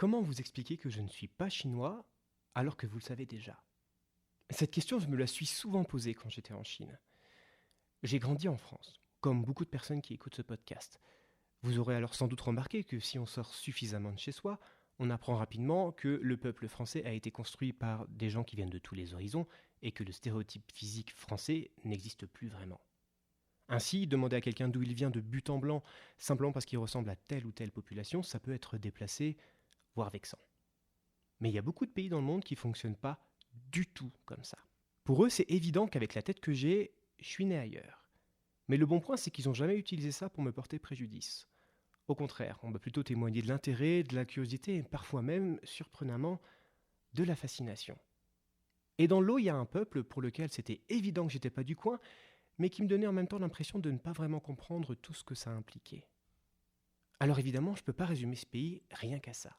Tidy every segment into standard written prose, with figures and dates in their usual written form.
Comment vous expliquer que je ne suis pas chinois alors que vous le savez déjà? Cette question, je me la suis souvent posée quand j'étais en Chine. J'ai grandi en France, comme beaucoup de personnes qui écoutent ce podcast. Vous aurez alors sans doute remarqué que si on sort suffisamment de chez soi, on apprend rapidement que le peuple français a été construit par des gens qui viennent de tous les horizons et que le stéréotype physique français n'existe plus vraiment. Ainsi, demander à quelqu'un d'où il vient de but en blanc, simplement parce qu'il ressemble à telle ou telle population, ça peut être déplacé, voire vexant. Mais il y a beaucoup de pays dans le monde qui ne fonctionnent pas du tout comme ça. Pour eux, c'est évident qu'avec la tête que j'ai, je suis né ailleurs. Mais le bon point, c'est qu'ils n'ont jamais utilisé ça pour me porter préjudice. Au contraire, on m'a plutôt témoigné de l'intérêt, de la curiosité et parfois même, surprenamment, de la fascination. Et dans l'eau, il y a un peuple pour lequel c'était évident que j'étais pas du coin, mais qui me donnait en même temps l'impression de ne pas vraiment comprendre tout ce que ça impliquait. Alors évidemment, je ne peux pas résumer ce pays rien qu'à ça.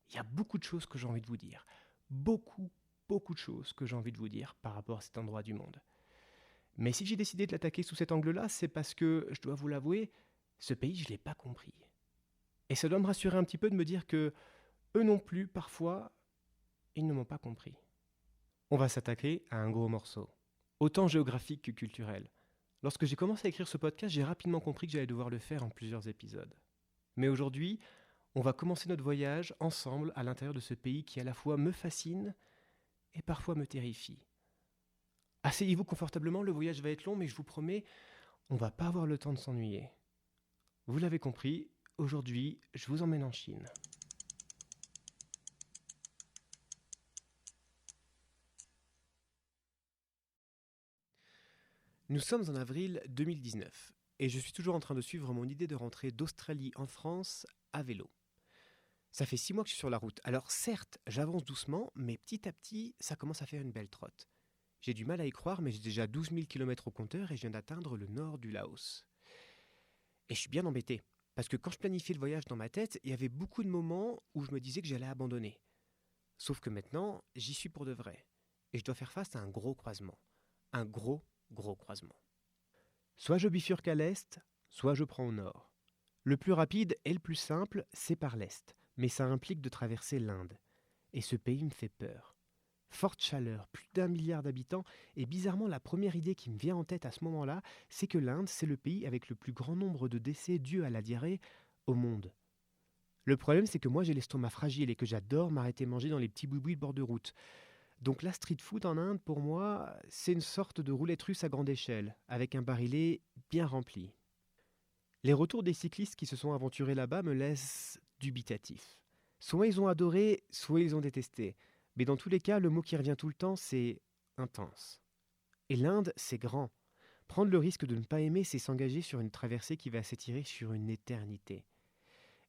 Il y a beaucoup de choses que j'ai envie de vous dire. Beaucoup, beaucoup de choses que j'ai envie de vous dire par rapport à cet endroit du monde. Mais si j'ai décidé de l'attaquer sous cet angle-là, c'est parce que, je dois vous l'avouer, ce pays, je ne l'ai pas compris. Et ça doit me rassurer un petit peu de me dire que eux non plus, parfois, ils ne m'ont pas compris. On va s'attaquer à un gros morceau, autant géographique que culturel. Lorsque j'ai commencé à écrire ce podcast, j'ai rapidement compris que j'allais devoir le faire en plusieurs épisodes. Mais aujourd'hui, on va commencer notre voyage ensemble à l'intérieur de ce pays qui à la fois me fascine et parfois me terrifie. Asseyez-vous confortablement, le voyage va être long, mais je vous promets, on va pas avoir le temps de s'ennuyer. Vous l'avez compris, aujourd'hui, je vous emmène en Chine. Nous sommes en avril 2019 et je suis toujours en train de suivre mon idée de rentrer d'Australie en France à vélo. Ça fait 6 mois que je suis sur la route. Alors certes, j'avance doucement, mais petit à petit, ça commence à faire une belle trotte. J'ai du mal à y croire, mais j'ai déjà 12 000 km au compteur et je viens d'atteindre le nord du Laos. Et je suis bien embêté, parce que quand je planifiais le voyage dans ma tête, il y avait beaucoup de moments où je me disais que j'allais abandonner. Sauf que maintenant, j'y suis pour de vrai. Et je dois faire face à un gros croisement. Un gros, gros croisement. Soit je bifurque à l'est, soit je prends au nord. Le plus rapide et le plus simple, c'est par l'est, mais ça implique de traverser l'Inde. Et ce pays me fait peur. Forte chaleur, plus d'1 milliard d'habitants, et bizarrement la première idée qui me vient en tête à ce moment-là, c'est que l'Inde, c'est le pays avec le plus grand nombre de décès dus à la diarrhée au monde. Le problème, c'est que moi j'ai l'estomac fragile et que j'adore m'arrêter manger dans les petits boui-boui de bord de route. Donc la street food en Inde, pour moi, c'est une sorte de roulette russe à grande échelle, avec un barillet bien rempli. Les retours des cyclistes qui se sont aventurés là-bas me laissent dubitatif. Soit ils ont adoré, soit ils ont détesté. Mais dans tous les cas, le mot qui revient tout le temps, c'est intense. Et l'Inde, c'est grand. Prendre le risque de ne pas aimer, c'est s'engager sur une traversée qui va s'étirer sur une éternité.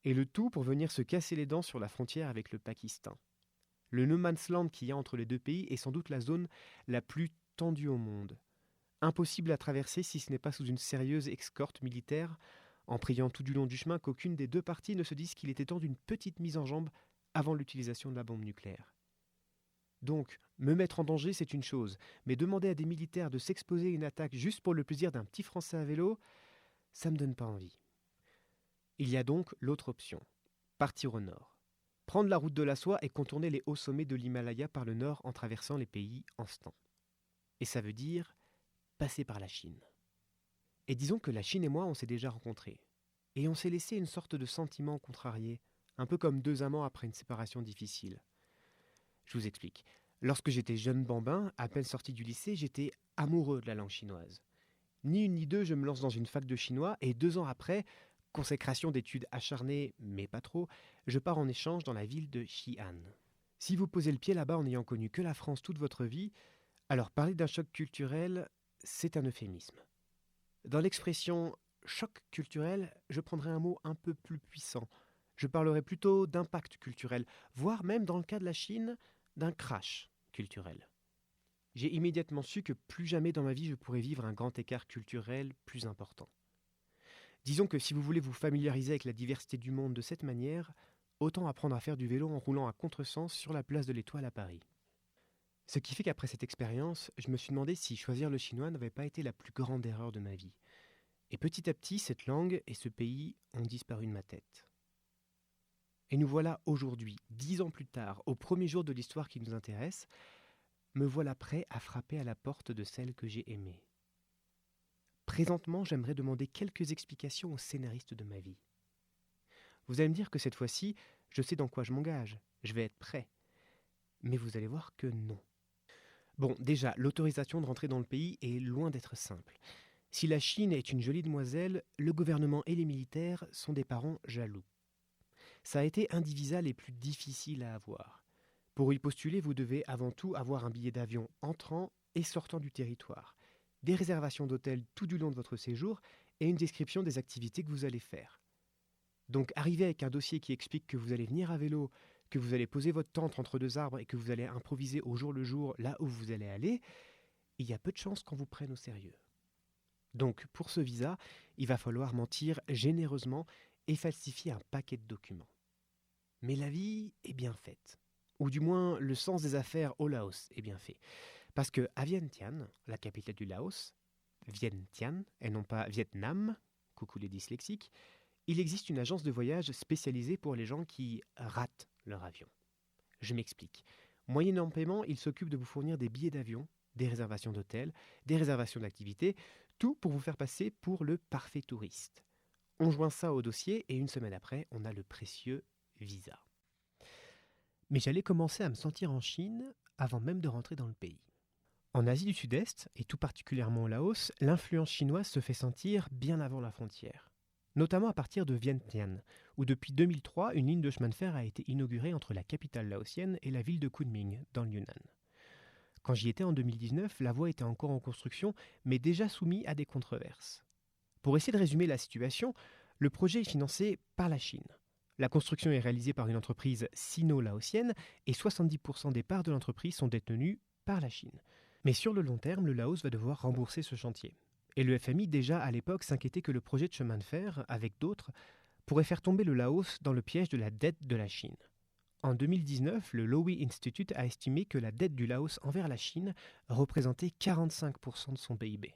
Et le tout pour venir se casser les dents sur la frontière avec le Pakistan. Le no man's land qu'il y a entre les deux pays est sans doute la zone la plus tendue au monde. Impossible à traverser si ce n'est pas sous une sérieuse escorte militaire, en priant tout du long du chemin qu'aucune des deux parties ne se dise qu'il était temps d'une petite mise en jambe avant l'utilisation de la bombe nucléaire. Donc, me mettre en danger, c'est une chose, mais demander à des militaires de s'exposer à une attaque juste pour le plaisir d'un petit Français à vélo, ça me donne pas envie. Il y a donc l'autre option, partir au nord. Prendre la route de la soie et contourner les hauts sommets de l'Himalaya par le nord en traversant les pays Anstan. Et ça veut dire passer par la Chine. Et disons que la Chine et moi, on s'est déjà rencontrés. Et on s'est laissé une sorte de sentiment contrarié, un peu comme deux amants après une séparation difficile. Je vous explique. Lorsque j'étais jeune bambin, à peine sorti du lycée, j'étais amoureux de la langue chinoise. Ni une ni deux, je me lance dans une fac de chinois et 2 ans après, consécration d'études acharnées, mais pas trop, je pars en échange dans la ville de Xi'an. Si vous posez le pied là-bas en n'ayant connu que la France toute votre vie, alors parler d'un choc culturel, c'est un euphémisme. Dans l'expression choc culturel, je prendrais un mot un peu plus puissant. Je parlerais plutôt d'impact culturel, voire même dans le cas de la Chine, d'un crash culturel. J'ai immédiatement su que plus jamais dans ma vie je pourrais vivre un grand écart culturel plus important. Disons que si vous voulez vous familiariser avec la diversité du monde de cette manière, autant apprendre à faire du vélo en roulant à contresens sur la place de l'Étoile à Paris. Ce qui fait qu'après cette expérience, je me suis demandé si choisir le chinois n'avait pas été la plus grande erreur de ma vie. Et petit à petit, cette langue et ce pays ont disparu de ma tête. Et nous voilà aujourd'hui, 10 ans plus tard, au premier jour de l'histoire qui nous intéresse, me voilà prêt à frapper à la porte de celle que j'ai aimée. Présentement, j'aimerais demander quelques explications au scénariste de ma vie. Vous allez me dire que cette fois-ci, je sais dans quoi je m'engage, je vais être prêt. Mais vous allez voir que non. Bon, déjà, l'autorisation de rentrer dans le pays est loin d'être simple. Si la Chine est une jolie demoiselle, le gouvernement et les militaires sont des parents jaloux. Ça a été un des visas les plus difficiles à avoir. Pour y postuler, vous devez avant tout avoir un billet d'avion entrant et sortant du territoire, des réservations d'hôtel tout du long de votre séjour et une description des activités que vous allez faire. Donc arriver avec un dossier qui explique que vous allez venir à vélo, que vous allez poser votre tente entre deux arbres et que vous allez improviser au jour le jour là où vous allez aller, il y a peu de chances qu'on vous prenne au sérieux. Donc pour ce visa, il va falloir mentir généreusement et falsifier un paquet de documents. Mais la vie est bien faite. Ou du moins, le sens des affaires au Laos est bien fait. Parce que à Vientiane, la capitale du Laos, Vientiane, et non pas Vietnam, coucou les dyslexiques, il existe une agence de voyage spécialisée pour les gens qui ratent leur avion. Je m'explique. Moyennant paiement, ils s'occupent de vous fournir des billets d'avion, des réservations d'hôtel, des réservations d'activités, tout pour vous faire passer pour le parfait touriste. On joint ça au dossier et une semaine après, on a le précieux visa. Mais j'allais commencer à me sentir en Chine avant même de rentrer dans le pays. En Asie du Sud-Est, et tout particulièrement au Laos, l'influence chinoise se fait sentir bien avant la frontière. Notamment à partir de Vientiane, où depuis 2003, une ligne de chemin de fer a été inaugurée entre la capitale laotienne et la ville de Kunming, dans le Yunnan. Quand j'y étais en 2019, la voie était encore en construction, mais déjà soumise à des controverses. Pour essayer de résumer la situation, le projet est financé par la Chine. La construction est réalisée par une entreprise sino-laotienne et 70% des parts de l'entreprise sont détenues par la Chine. Mais sur le long terme, le Laos va devoir rembourser ce chantier. Et le FMI, déjà à l'époque, s'inquiétait que le projet de chemin de fer, avec d'autres, pourrait faire tomber le Laos dans le piège de la dette de la Chine. En 2019, le Lowy Institute a estimé que la dette du Laos envers la Chine représentait 45% de son PIB.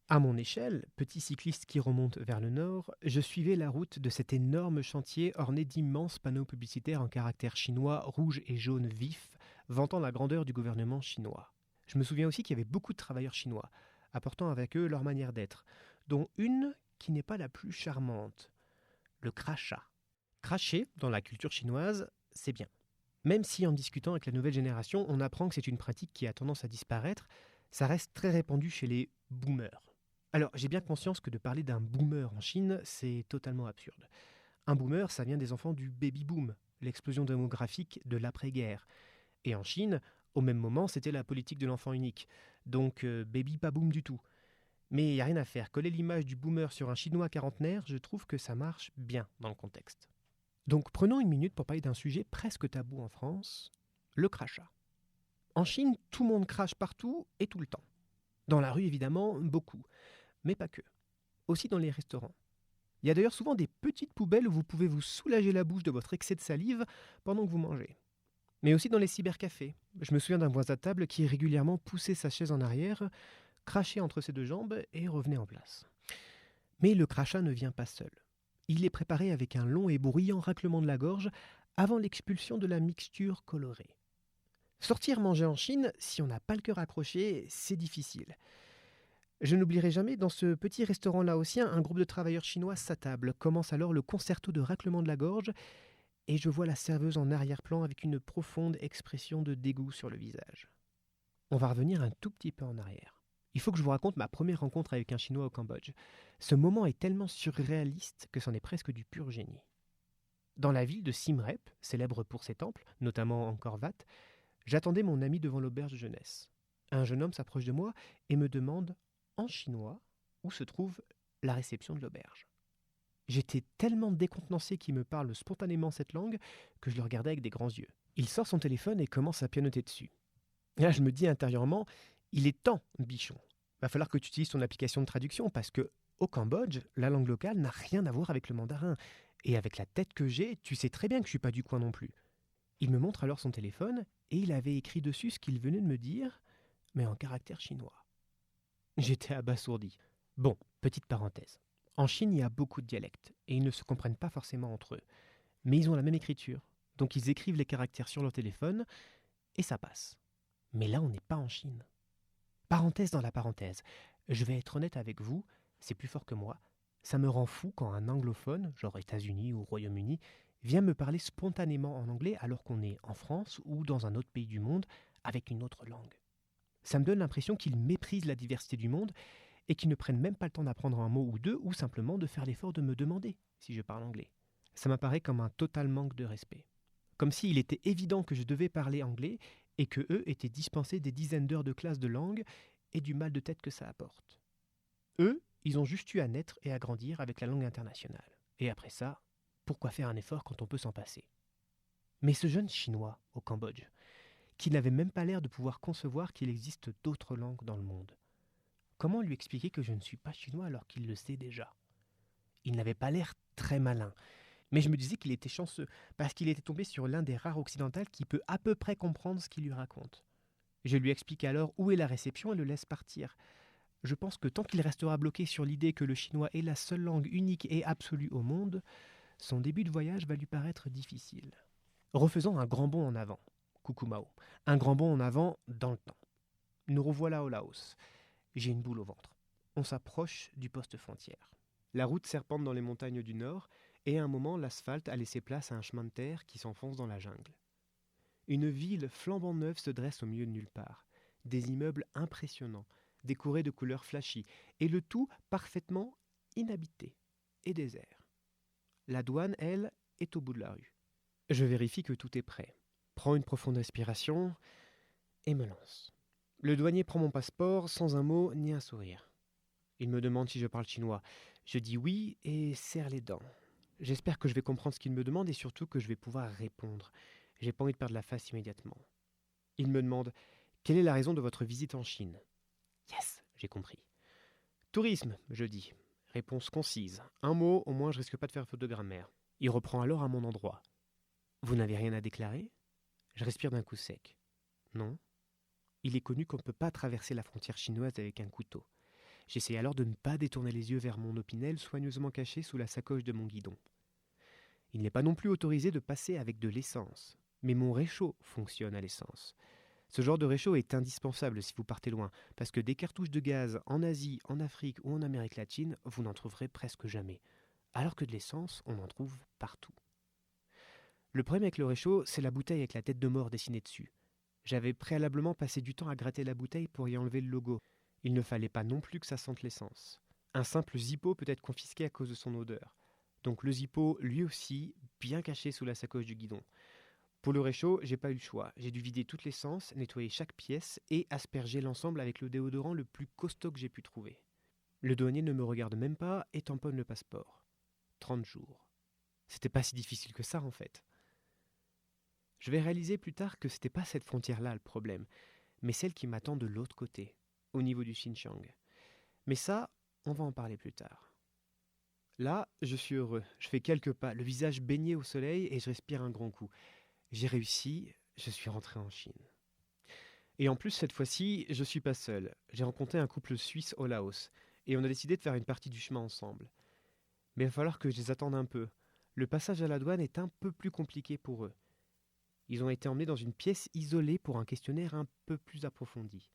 À mon échelle, petit cycliste qui remonte vers le nord, je suivais la route de cet énorme chantier orné d'immenses panneaux publicitaires en caractères chinois rouge et jaune vifs, vantant la grandeur du gouvernement chinois. Je me souviens aussi qu'il y avait beaucoup de travailleurs chinois, apportant avec eux leur manière d'être, dont une qui n'est pas la plus charmante, le crachat. Cracher, dans la culture chinoise, c'est bien. Même si en discutant avec la nouvelle génération, on apprend que c'est une pratique qui a tendance à disparaître, ça reste très répandu chez les boomers. Alors, j'ai bien conscience que de parler d'un boomer en Chine, c'est totalement absurde. Un boomer, ça vient des enfants du baby-boom, l'explosion démographique de l'après-guerre. Et en Chine, au même moment, c'était la politique de l'enfant unique. Donc, baby pas boom du tout. Mais il n'y a rien à faire. Coller l'image du boomer sur un chinois quarantenaire, je trouve que ça marche bien dans le contexte. Donc, prenons une minute pour parler d'un sujet presque tabou en France, le crachat. En Chine, tout le monde crache partout et tout le temps. Dans la rue, évidemment, beaucoup. Mais pas que. Aussi dans les restaurants. Il y a d'ailleurs souvent des petites poubelles où vous pouvez vous soulager la bouche de votre excès de salive pendant que vous mangez. Mais aussi dans les cybercafés. Je me souviens d'un voisin de table qui régulièrement poussait sa chaise en arrière, crachait entre ses deux jambes et revenait en place. Mais le crachat ne vient pas seul. Il est préparé avec un long et bruyant raclement de la gorge avant l'expulsion de la mixture colorée. Sortir manger en Chine, si on n'a pas le cœur accroché, c'est difficile. Je n'oublierai jamais, dans ce petit restaurant laotien, un groupe de travailleurs chinois s'attable. Commence alors le concerto de raclement de la gorge et je vois la serveuse en arrière-plan avec une profonde expression de dégoût sur le visage. On va revenir un tout petit peu en arrière. Il faut que je vous raconte ma première rencontre avec un Chinois au Cambodge. Ce moment est tellement surréaliste que c'en est presque du pur génie. Dans la ville de Siem Reap, célèbre pour ses temples, notamment Angkor Wat, j'attendais mon ami devant l'auberge de jeunesse. Un jeune homme s'approche de moi et me demande, en chinois, où se trouve la réception de l'auberge. J'étais tellement décontenancé qu'il me parle spontanément cette langue que je le regardais avec des grands yeux. Il sort son téléphone et commence à pianoter dessus. Et là, je me dis intérieurement, il est temps, bichon. Va falloir que tu utilises ton application de traduction parce que, au Cambodge, la langue locale n'a rien à voir avec le mandarin. Et avec la tête que j'ai, tu sais très bien que je suis pas du coin non plus. Il me montre alors son téléphone et il avait écrit dessus ce qu'il venait de me dire, mais en caractère chinois. J'étais abasourdi. Bon, petite parenthèse. En Chine, il y a beaucoup de dialectes et ils ne se comprennent pas forcément entre eux. Mais ils ont la même écriture. Donc ils écrivent les caractères sur leur téléphone et ça passe. Mais là, on n'est pas en Chine. Parenthèse dans la parenthèse. Je vais être honnête avec vous, c'est plus fort que moi. Ça me rend fou quand un anglophone, genre États-Unis ou Royaume-Uni, vient me parler spontanément en anglais alors qu'on est en France ou dans un autre pays du monde avec une autre langue. Ça me donne l'impression qu'ils méprisent la diversité du monde et qu'ils ne prennent même pas le temps d'apprendre un mot ou deux ou simplement de faire l'effort de me demander si je parle anglais. Ça m'apparaît comme un total manque de respect. Comme s'il était évident que je devais parler anglais et que eux étaient dispensés des dizaines d'heures de classe de langue et du mal de tête que ça apporte. Eux, ils ont juste eu à naître et à grandir avec la langue internationale. Et après ça, pourquoi faire un effort quand on peut s'en passer? Mais ce jeune Chinois au Cambodge, qui n'avait même pas l'air de pouvoir concevoir qu'il existe d'autres langues dans le monde, comment lui expliquer que je ne suis pas chinois alors qu'il le sait déjà? Il n'avait pas l'air très malin, mais je me disais qu'il était chanceux, parce qu'il était tombé sur l'un des rares occidentaux qui peut à peu près comprendre ce qu'il lui raconte. Je lui explique alors où est la réception et le laisse partir. Je pense que tant qu'il restera bloqué sur l'idée que le chinois est la seule langue unique et absolue au monde, son début de voyage va lui paraître difficile. Refaisons un grand bond en avant, Coucou Mao. Un grand bond en avant dans le temps. Nous revoilà au Laos. J'ai une boule au ventre. On s'approche du poste frontière. La route serpente dans les montagnes du nord, et à un moment, l'asphalte a laissé place à un chemin de terre qui s'enfonce dans la jungle. Une ville flambant neuve se dresse au milieu de nulle part. Des immeubles impressionnants, décorés de couleurs flashy, et le tout parfaitement inhabité et désert. La douane, elle, est au bout de la rue. Je vérifie que tout est prêt, prends une profonde respiration et me lance. Le douanier prend mon passeport sans un mot ni un sourire. Il me demande si je parle chinois. Je dis oui et serre les dents. J'espère que je vais comprendre ce qu'il me demande et surtout que je vais pouvoir répondre. J'ai pas envie de perdre la face immédiatement. Il me demande « Quelle est la raison de votre visite en Chine ?» Yes, j'ai compris. Tourisme, je dis. Réponse concise. Un mot, au moins je risque pas de faire faute de grammaire. Il reprend alors à mon endroit. Vous n'avez rien à déclarer ? Je respire d'un coup sec. Non. Il est connu qu'on ne peut pas traverser la frontière chinoise avec un couteau. J'essaie alors de ne pas détourner les yeux vers mon opinel soigneusement caché sous la sacoche de mon guidon. Il n'est pas non plus autorisé de passer avec de l'essence. Mais mon réchaud fonctionne à l'essence. Ce genre de réchaud est indispensable si vous partez loin, parce que des cartouches de gaz en Asie, en Afrique ou en Amérique latine, vous n'en trouverez presque jamais. Alors que de l'essence, on en trouve partout. Le problème avec le réchaud, c'est la bouteille avec la tête de mort dessinée dessus. J'avais préalablement passé du temps à gratter la bouteille pour y enlever le logo. Il ne fallait pas non plus que ça sente l'essence. Un simple Zippo peut être confisqué à cause de son odeur. Donc le Zippo, lui aussi, bien caché sous la sacoche du guidon. Pour le réchaud, j'ai pas eu le choix. J'ai dû vider toute l'essence, nettoyer chaque pièce et asperger l'ensemble avec le déodorant le plus costaud que j'ai pu trouver. Le douanier ne me regarde même pas et tamponne le passeport. 30 jours. C'était pas si difficile que ça en fait. Je vais réaliser plus tard que c'était pas cette frontière-là le problème, mais celle qui m'attend de l'autre côté, au niveau du Xinjiang. Mais ça, on va en parler plus tard. Là, je suis heureux. Je fais quelques pas, le visage baigné au soleil et je respire un grand coup. J'ai réussi, je suis rentré en Chine. Et en plus, cette fois-ci, je suis pas seul. J'ai rencontré un couple suisse au Laos, et on a décidé de faire une partie du chemin ensemble. Mais il va falloir que je les attende un peu. Le passage à la douane est un peu plus compliqué pour eux. Ils ont été emmenés dans une pièce isolée pour un questionnaire un peu plus approfondi.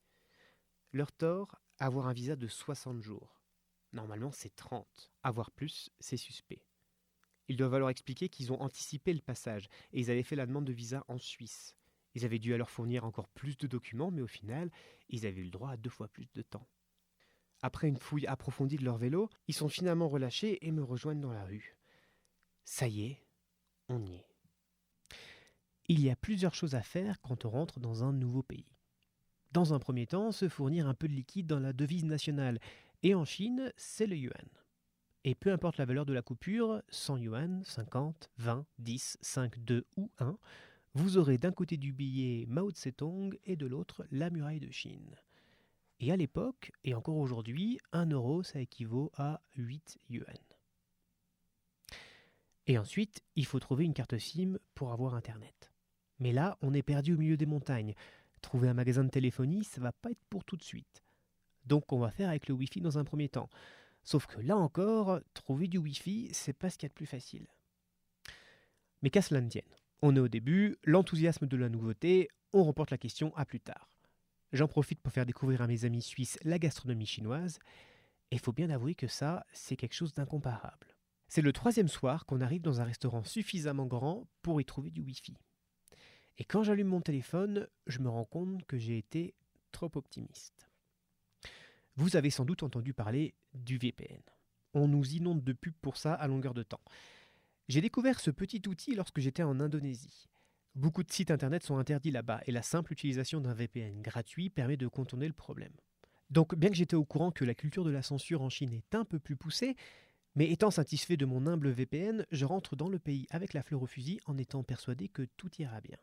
Leur tort, avoir un visa de 60 jours. Normalement, c'est 30. Avoir plus, c'est suspect. Ils doivent alors expliquer qu'ils ont anticipé le passage et ils avaient fait la demande de visa en Suisse. Ils avaient dû alors fournir encore plus de documents, mais au final, ils avaient eu le droit à 2 fois plus de temps. Après une fouille approfondie de leur vélo, ils sont finalement relâchés et me rejoignent dans la rue. Ça y est, on y est. Il y a plusieurs choses à faire quand on rentre dans un nouveau pays. Dans un premier temps, se fournir un peu de liquide dans la devise nationale, et en Chine, c'est le yuan. Et peu importe la valeur de la coupure, 100 yuan, 50, 20, 10, 5, 2 ou 1, vous aurez d'un côté du billet Mao Tse-tung et de l'autre la muraille de Chine. Et à l'époque, et encore aujourd'hui, 1 euro, ça équivaut à 8 yuan. Et ensuite, il faut trouver une carte SIM pour avoir Internet. Mais là, on est perdu au milieu des montagnes. Trouver un magasin de téléphonie, ça va pas être pour tout de suite. Donc on va faire avec le Wi-Fi dans un premier temps. Sauf que là encore, trouver du Wi-Fi, c'est pas ce qu'il y a de plus facile. Mais qu'à cela ne tienne. On est au début, l'enthousiasme de la nouveauté, on reporte la question à plus tard. J'en profite pour faire découvrir à mes amis suisses la gastronomie chinoise, et il faut bien avouer que ça, c'est quelque chose d'incomparable. C'est le 3e soir qu'on arrive dans un restaurant suffisamment grand pour y trouver du Wi-Fi. Et quand j'allume mon téléphone, je me rends compte que j'ai été trop optimiste. Vous avez sans doute entendu parler du VPN. On nous inonde de pubs pour ça à longueur de temps. J'ai découvert ce petit outil lorsque j'étais en Indonésie. Beaucoup de sites internet sont interdits là-bas et la simple utilisation d'un VPN gratuit permet de contourner le problème. Donc bien que j'étais au courant que la culture de la censure en Chine est un peu plus poussée, mais étant satisfait de mon humble VPN, je rentre dans le pays avec la fleur au fusil en étant persuadé que tout ira bien.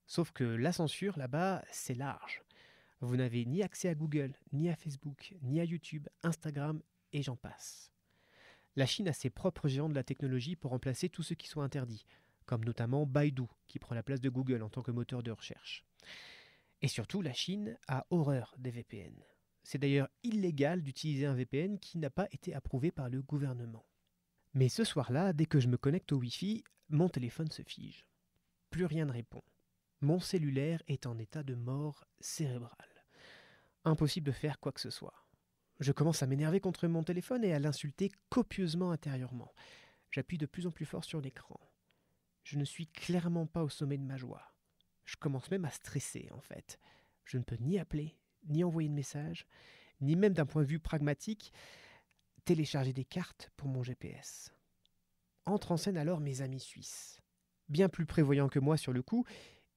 Sauf que la censure là-bas, c'est large. Vous n'avez ni accès à Google, ni à Facebook, ni à YouTube, Instagram et j'en passe. La Chine a ses propres géants de la technologie pour remplacer tous ceux qui sont interdits, comme notamment Baidu, qui prend la place de Google en tant que moteur de recherche. Et surtout, la Chine a horreur des VPN. C'est d'ailleurs illégal d'utiliser un VPN qui n'a pas été approuvé par le gouvernement. Mais ce soir-là, dès que je me connecte au Wi-Fi, mon téléphone se fige. Plus rien ne répond. Mon cellulaire est en état de mort cérébrale. Impossible de faire quoi que ce soit. Je commence à m'énerver contre mon téléphone et à l'insulter copieusement intérieurement. J'appuie de plus en plus fort sur l'écran. Je ne suis clairement pas au sommet de ma joie. Je commence même à stresser, en fait. Je ne peux ni appeler, ni envoyer de message, ni même d'un point de vue pragmatique, télécharger des cartes pour mon GPS. Entrent en scène alors mes amis suisses. Bien plus prévoyants que moi sur le coup,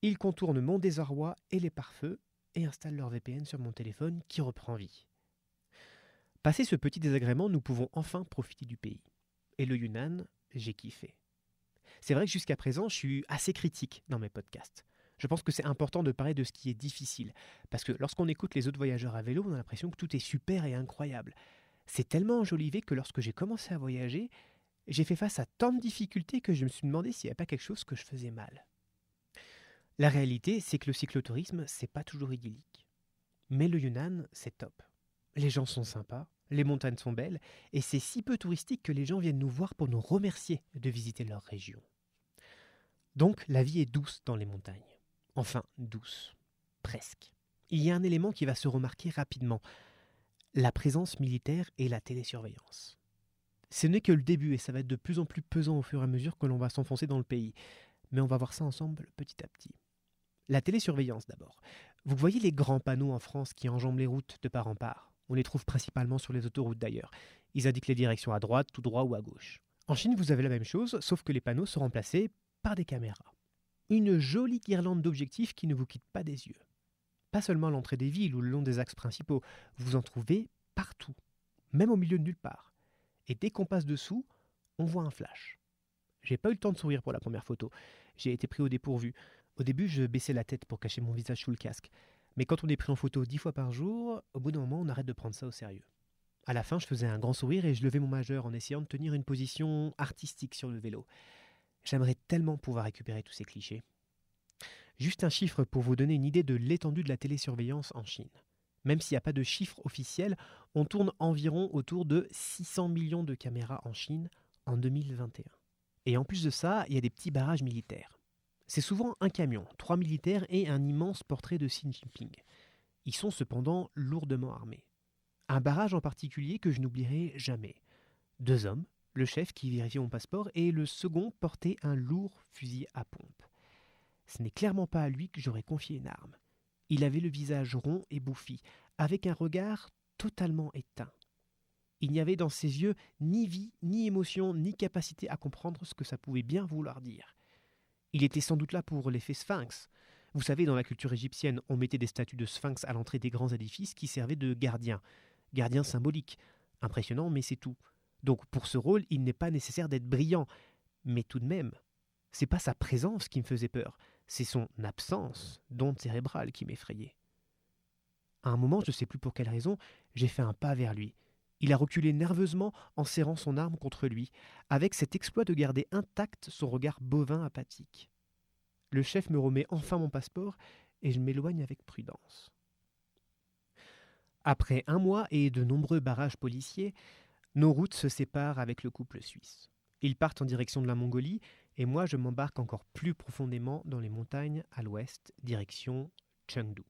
ils contournent mon désarroi et les pare-feux et installent leur VPN sur mon téléphone qui reprend vie. Passé ce petit désagrément, nous pouvons enfin profiter du pays. Et le Yunnan, j'ai kiffé. C'est vrai que jusqu'à présent, je suis assez critique dans mes podcasts. Je pense que c'est important de parler de ce qui est difficile, parce que lorsqu'on écoute les autres voyageurs à vélo, on a l'impression que tout est super et incroyable. C'est tellement enjolivé que lorsque j'ai commencé à voyager, j'ai fait face à tant de difficultés que je me suis demandé s'il n'y avait pas quelque chose que je faisais mal. La réalité, c'est que le cyclotourisme, c'est pas toujours idyllique. Mais le Yunnan, c'est top. Les gens sont sympas, les montagnes sont belles, et c'est si peu touristique que les gens viennent nous voir pour nous remercier de visiter leur région. Donc, la vie est douce dans les montagnes. Enfin, douce. Presque. Il y a un élément qui va se remarquer rapidement. La présence militaire et la télésurveillance. Ce n'est que le début et ça va être de plus en plus pesant au fur et à mesure que l'on va s'enfoncer dans le pays. Mais on va voir ça ensemble petit à petit. La télésurveillance d'abord. Vous voyez les grands panneaux en France qui enjambent les routes de part en part. On les trouve principalement sur les autoroutes d'ailleurs. Ils indiquent les directions à droite, tout droit ou à gauche. En Chine, vous avez la même chose, sauf que les panneaux sont remplacés par des caméras. Une jolie guirlande d'objectifs qui ne vous quitte pas des yeux. Pas seulement à l'entrée des villes ou le long des axes principaux, vous en trouvez partout, même au milieu de nulle part. Et dès qu'on passe dessous, on voit un flash. J'ai pas eu le temps de sourire pour la première photo. J'ai été pris au dépourvu. Au début, je baissais la tête pour cacher mon visage sous le casque. Mais quand on est pris en photo 10 fois par jour, au bout d'un moment, on arrête de prendre ça au sérieux. À la fin, je faisais un grand sourire et je levais mon majeur en essayant de tenir une position artistique sur le vélo. J'aimerais tellement pouvoir récupérer tous ces clichés. Juste un chiffre pour vous donner une idée de l'étendue de la télésurveillance en Chine. Même s'il n'y a pas de chiffre officiel, on tourne environ autour de 600 millions de caméras en Chine en 2021. Et en plus de ça, il y a des petits barrages militaires. C'est souvent un camion, 3 militaires et un immense portrait de Xi Jinping. Ils sont cependant lourdement armés. Un barrage en particulier que je n'oublierai jamais. 2 hommes, le chef qui vérifiait mon passeport et le second portait un lourd fusil à pompe. Ce n'est clairement pas à lui que j'aurais confié une arme. Il avait le visage rond et bouffi, avec un regard totalement éteint. Il n'y avait dans ses yeux ni vie, ni émotion, ni capacité à comprendre ce que ça pouvait bien vouloir dire. Il était sans doute là pour l'effet sphinx. Vous savez, dans la culture égyptienne, on mettait des statues de sphinx à l'entrée des grands édifices qui servaient de gardiens. Gardiens symboliques. Impressionnant, mais c'est tout. Donc pour ce rôle, il n'est pas nécessaire d'être brillant. Mais tout de même, c'est pas sa présence qui me faisait peur, c'est son absence d'onde cérébrale qui m'effrayait. À un moment, je ne sais plus pour quelle raison, j'ai fait un pas vers lui. Il a reculé nerveusement en serrant son arme contre lui, avec cet exploit de garder intact son regard bovin apathique. Le chef me remet enfin mon passeport et je m'éloigne avec prudence. Après 1 mois et de nombreux barrages policiers, nos routes se séparent avec le couple suisse. Ils partent en direction de la Mongolie Et moi, je m'embarque encore plus profondément dans les montagnes à l'ouest, direction Chengdu.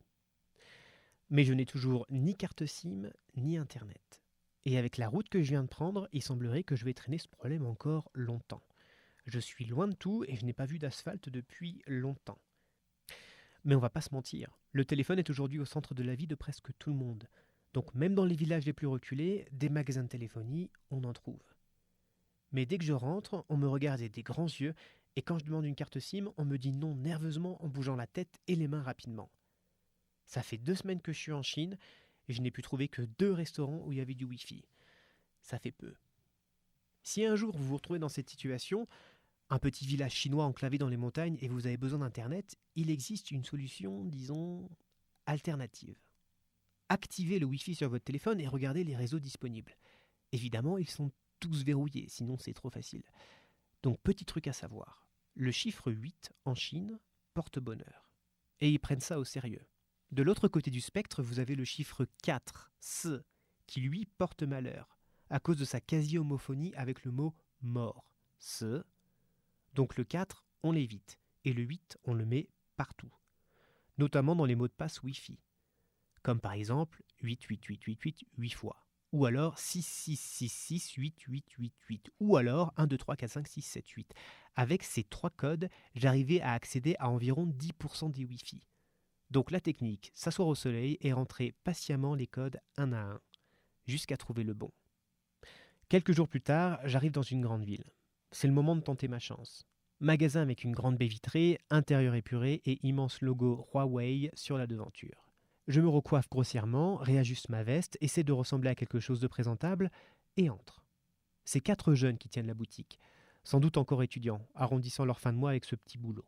Mais je n'ai toujours ni carte SIM, ni Internet. Et avec la route que je viens de prendre, il semblerait que je vais traîner ce problème encore longtemps. Je suis loin de tout et je n'ai pas vu d'asphalte depuis longtemps. Mais on va pas se mentir, le téléphone est aujourd'hui au centre de la vie de presque tout le monde. Donc même dans les villages les plus reculés, des magasins de téléphonie, on en trouve. Mais dès que je rentre, on me regarde avec des grands yeux, et quand je demande une carte SIM, on me dit non nerveusement en bougeant la tête et les mains rapidement. Ça fait 2 semaines que je suis en Chine, et je n'ai pu trouver que 2 restaurants où il y avait du Wi-Fi. Ça fait peu. Si un jour vous vous retrouvez dans cette situation, un petit village chinois enclavé dans les montagnes et vous avez besoin d'Internet, il existe une solution, disons, alternative. Activez le Wi-Fi sur votre téléphone et regardez les réseaux disponibles. Évidemment, ils sont tous verrouillés, sinon c'est trop facile. Donc petit truc à savoir, le chiffre 8 en Chine porte bonheur. Et ils prennent ça au sérieux. De l'autre côté du spectre, vous avez le chiffre 4, ce, qui lui porte malheur, à cause de sa quasi-homophonie avec le mot mort. Ce. Donc le 4, on l'évite, et le 8, on le met partout, notamment dans les mots de passe Wi-Fi, comme par exemple 88888 8 fois, ou alors 66668888, ou alors 1, 2, 3, 4, 5, 6, 7, 8. Avec ces 3 codes, j'arrivais à accéder à environ 10% des Wi-Fi. Donc la technique, s'asseoir au soleil et rentrer patiemment les codes un à un, jusqu'à trouver le bon. Quelques jours plus tard, j'arrive dans une grande ville. C'est le moment de tenter ma chance. Magasin avec une grande baie vitrée, intérieur épuré et immense logo Huawei sur la devanture. Je me recoiffe grossièrement, réajuste ma veste, essaie de ressembler à quelque chose de présentable et entre. C'est 4 jeunes qui tiennent la boutique, sans doute encore étudiants, arrondissant leur fin de mois avec ce petit boulot.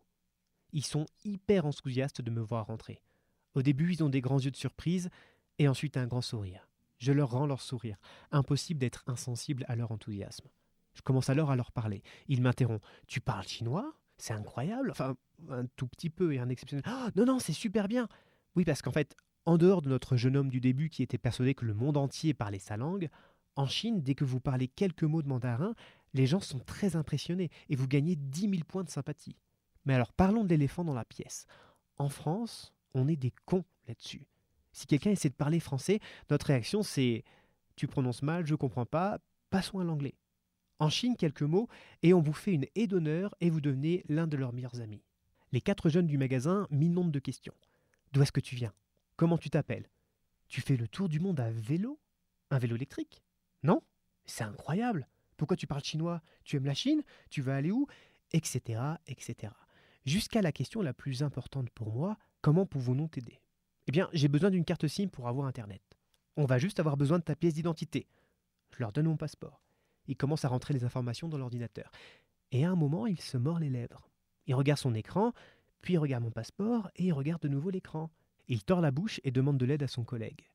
Ils sont hyper enthousiastes de me voir rentrer. Au début, ils ont des grands yeux de surprise et ensuite un grand sourire. Je leur rends leur sourire. Impossible d'être insensible à leur enthousiasme. Je commence alors à leur parler. Ils m'interrompent. « Tu parles chinois ? C'est incroyable !» Enfin, un tout petit peu et un exceptionnel. « Oh, non, c'est super bien !» Oui, parce qu'en fait, en dehors de notre jeune homme du début qui était persuadé que le monde entier parlait sa langue, en Chine, dès que vous parlez quelques mots de mandarin, les gens sont très impressionnés et vous gagnez 10 000 points de sympathie. Mais alors parlons de l'éléphant dans la pièce. En France, on est des cons là-dessus. Si quelqu'un essaie de parler français, notre réaction c'est « tu prononces mal, je comprends pas, passons à l'anglais ». En Chine, quelques mots, et on vous fait une haie d'honneur et vous devenez l'un de leurs meilleurs amis. Les 4 jeunes du magasin m'inondent de questions. D'où est-ce que tu viens ? Comment tu t'appelles ? Tu fais le tour du monde à vélo ? Un vélo électrique ? Non ? C'est incroyable. Pourquoi tu parles chinois ? Tu aimes la Chine ? Tu vas aller où ? Etc. etc. Jusqu'à la question la plus importante pour moi, comment pouvons-nous t'aider ? Eh bien, j'ai besoin d'une carte SIM pour avoir Internet. On va juste avoir besoin de ta pièce d'identité. Je leur donne mon passeport. Ils commencent à rentrer les informations dans l'ordinateur. Et à un moment, il se mord les lèvres. Il regarde son écran, puis il regarde mon passeport et il regarde de nouveau l'écran. Il tord la bouche et demande de l'aide à son collègue.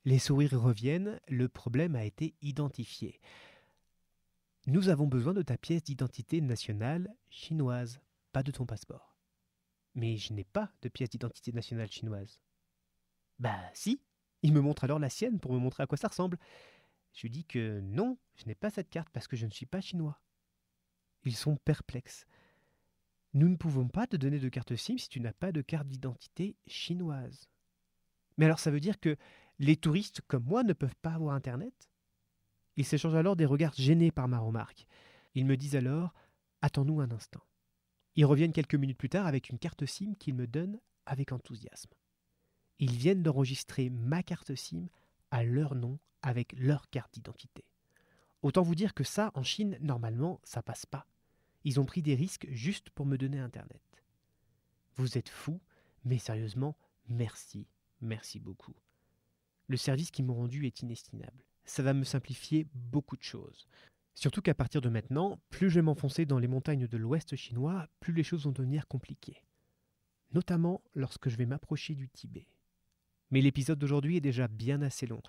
Les sourires reviennent, le problème a été identifié. Nous avons besoin de ta pièce d'identité nationale chinoise, pas de ton passeport. Mais je n'ai pas de pièce d'identité nationale chinoise. Bah si, il me montre alors la sienne pour me montrer à quoi ça ressemble. Je lui dis que non, je n'ai pas cette carte parce que je ne suis pas chinois. Ils sont perplexes. Nous ne pouvons pas te donner de carte SIM si tu n'as pas de carte d'identité chinoise. Mais alors ça veut dire que les touristes comme moi ne peuvent pas avoir Internet ? Ils s'échangent alors des regards gênés par ma remarque. Ils me disent alors « Attends-nous un instant ». Ils reviennent quelques minutes plus tard avec une carte SIM qu'ils me donnent avec enthousiasme. Ils viennent d'enregistrer ma carte SIM à leur nom avec leur carte d'identité. Autant vous dire que ça, en Chine, normalement, ça passe pas. Ils ont pris des risques juste pour me donner Internet. Vous êtes fous, mais sérieusement, merci beaucoup. Le service qu'ils m'ont rendu est inestimable. Ça va me simplifier beaucoup de choses. Surtout qu'à partir de maintenant, plus je vais m'enfoncer dans les montagnes de l'ouest chinois, plus les choses vont devenir compliquées. Notamment lorsque je vais m'approcher du Tibet. Mais l'épisode d'aujourd'hui est déjà bien assez long.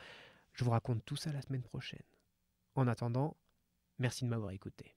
Je vous raconte tout ça la semaine prochaine. En attendant, merci de m'avoir écouté.